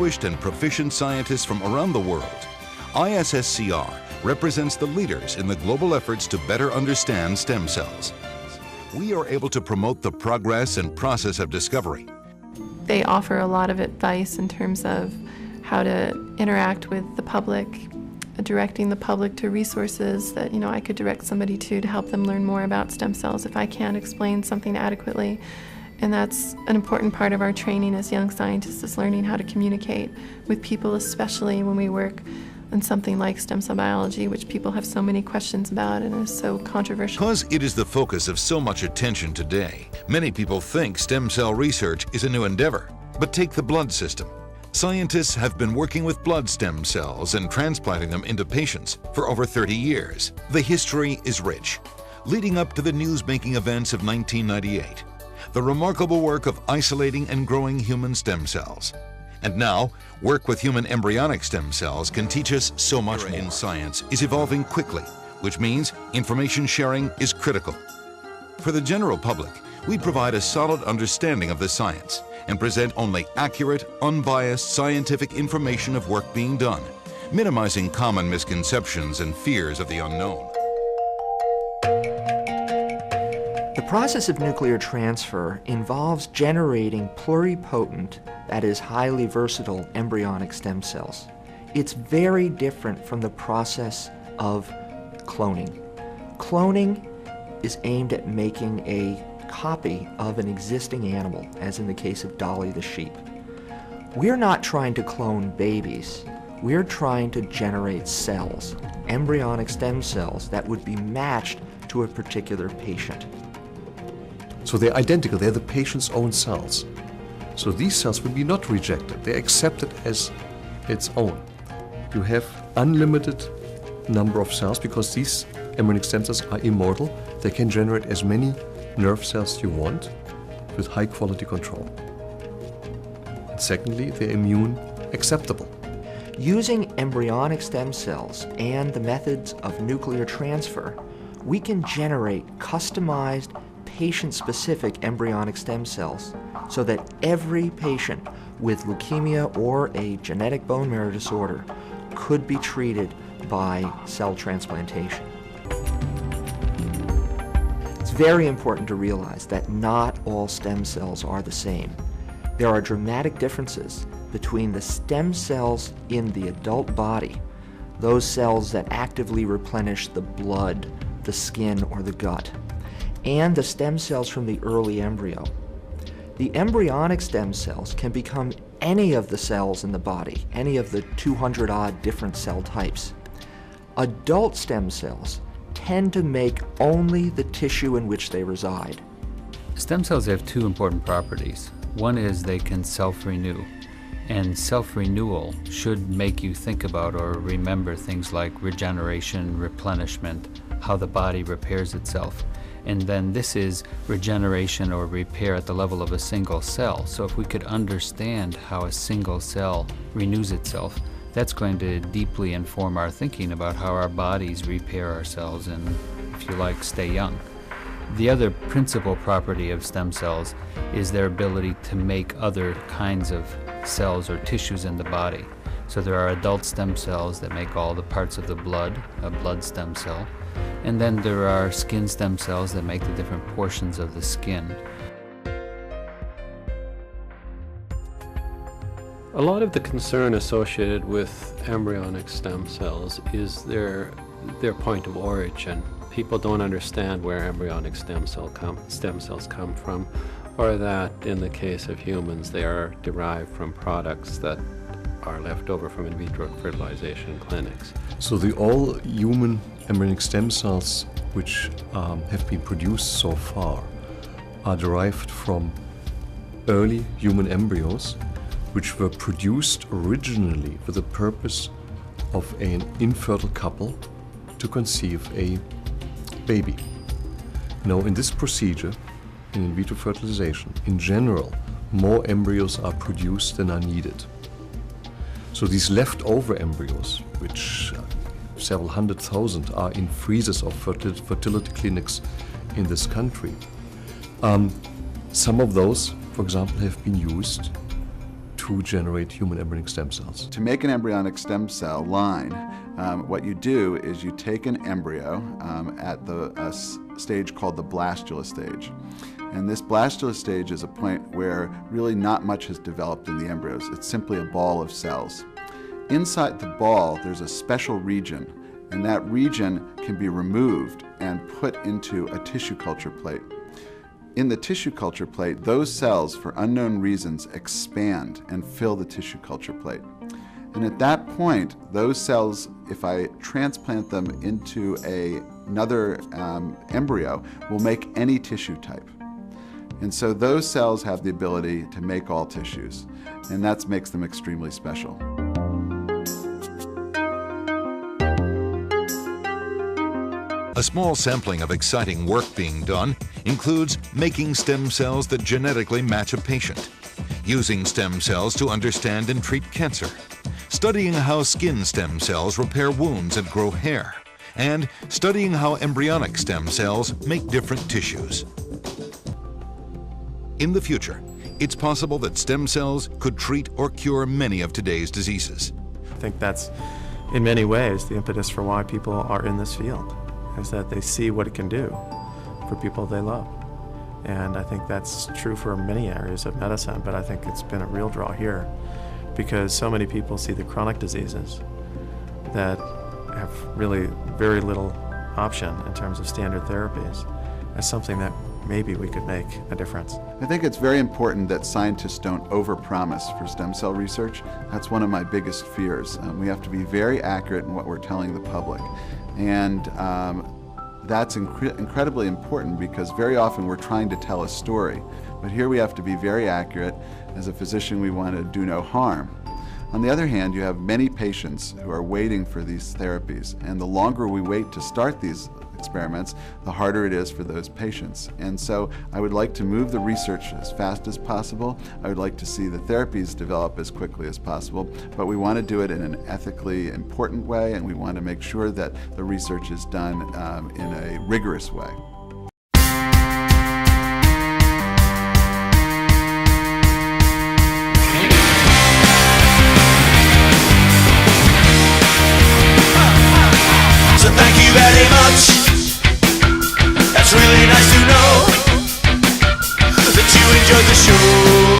distinguished and proficient scientists from around the world, ISSCR represents the leaders in the global efforts to better understand stem cells. We are able to promote the progress and process of discovery. They offer a lot of advice in terms of how to interact with the public, directing the public to resources that I could direct somebody to help them learn more about stem cells if I can't explain something adequately. And that's an important part of our training as young scientists, is learning how to communicate with people, especially when we work on something like stem cell biology, which people have so many questions about and is so controversial. Because it is the focus of so much attention today, many people think stem cell research is a new endeavor. But take the blood system. Scientists have been working with blood stem cells and transplanting them into patients for over 30 years. The history is rich, leading up to the news-making events of 1998, the remarkable work of isolating and growing human stem cells. And now, work with human embryonic stem cells can teach us so much more. In science is evolving quickly, which means information sharing is critical. For the general public, we provide a solid understanding of the science and present only accurate, unbiased scientific information of work being done, minimizing common misconceptions and fears of the unknown. The process of nuclear transfer involves generating pluripotent, that is, highly versatile embryonic stem cells. It's very different from the process of cloning. Cloning is aimed at making a copy of an existing animal, as in the case of Dolly the sheep. We're not trying to clone babies. We're trying to generate cells, embryonic stem cells, that would be matched to a particular patient. So they're identical, they're the patient's own cells. So these cells will be not rejected, they're accepted as its own. You have unlimited number of cells because these embryonic stem cells are immortal. They can generate as many nerve cells you want with high quality control. And secondly, they're immune acceptable. Using embryonic stem cells and the methods of nuclear transfer, we can generate customized patient-specific embryonic stem cells so that every patient with leukemia or a genetic bone marrow disorder could be treated by cell transplantation. It's very important to realize that not all stem cells are the same. There are dramatic differences between the stem cells in the adult body, those cells that actively replenish the blood, the skin, or the gut, and the stem cells from the early embryo. The embryonic stem cells can become any of the cells in the body, any of the 200-odd different cell types. Adult stem cells tend to make only the tissue in which they reside. Stem cells have two important properties. One is they can self-renew, and self-renewal should make you think about or remember things like regeneration, replenishment, how the body repairs itself. And then this is regeneration or repair at the level of a single cell. So if we could understand how a single cell renews itself, that's going to deeply inform our thinking about how our bodies repair ourselves and, if you like, stay young. The other principal property of stem cells is their ability to make other kinds of cells or tissues in the body. So there are adult stem cells that make all the parts of the blood, a blood stem cell. And then there are skin stem cells that make the different portions of the skin. A lot of the concern associated with embryonic stem cells is their point of origin. People don't understand where embryonic stem cells come from, or that in the case of humans they are derived from products that are left over from in vitro fertilization clinics. So the all human embryonic stem cells which have been produced so far are derived from early human embryos which were produced originally for the purpose of an infertile couple to conceive a baby. Now, in this procedure, in vitro fertilization, in general, more embryos are produced than are needed. So these leftover embryos, which several 100,000 are in freezers of fertility clinics in this country, some of those, for example, have been used to to generate human embryonic stem cells. To make an embryonic stem cell line, what you do is you take an embryo at the stage called the blastula stage. And this blastula stage is a point where really not much has developed in the embryos. It's simply a ball of cells. Inside the ball, there's a special region, and that region can be removed and put into a tissue culture plate. In the tissue culture plate, those cells, for unknown reasons, expand and fill the tissue culture plate. And at that point, those cells, if I transplant them into another embryo, will make any tissue type. And so those cells have the ability to make all tissues, and that makes them extremely special. A small sampling of exciting work being done includes making stem cells that genetically match a patient, using stem cells to understand and treat cancer, studying how skin stem cells repair wounds and grow hair, and studying how embryonic stem cells make different tissues. In the future, it's possible that stem cells could treat or cure many of today's diseases. I think that's, in many ways, the impetus for why people are in this field, is that they see what it can do for people they love. And I think that's true for many areas of medicine, but I think it's been a real draw here because so many people see the chronic diseases that have really very little option in terms of standard therapies as something that maybe we could make a difference. I think it's very important that scientists don't overpromise for stem cell research. That's one of my biggest fears. We have to be very accurate in what we're telling the public. And that's incredibly important because very often we're trying to tell a story. But here we have to be very accurate. As a physician, we want to do no harm. On the other hand, you have many patients who are waiting for these therapies. And the longer we wait to start these experiments, the harder it is for those patients. And so I would like to move the research as fast as possible. I would like to see the therapies develop as quickly as possible, but we want to do it in an ethically important way, and we want to make sure that the research is done in a rigorous way.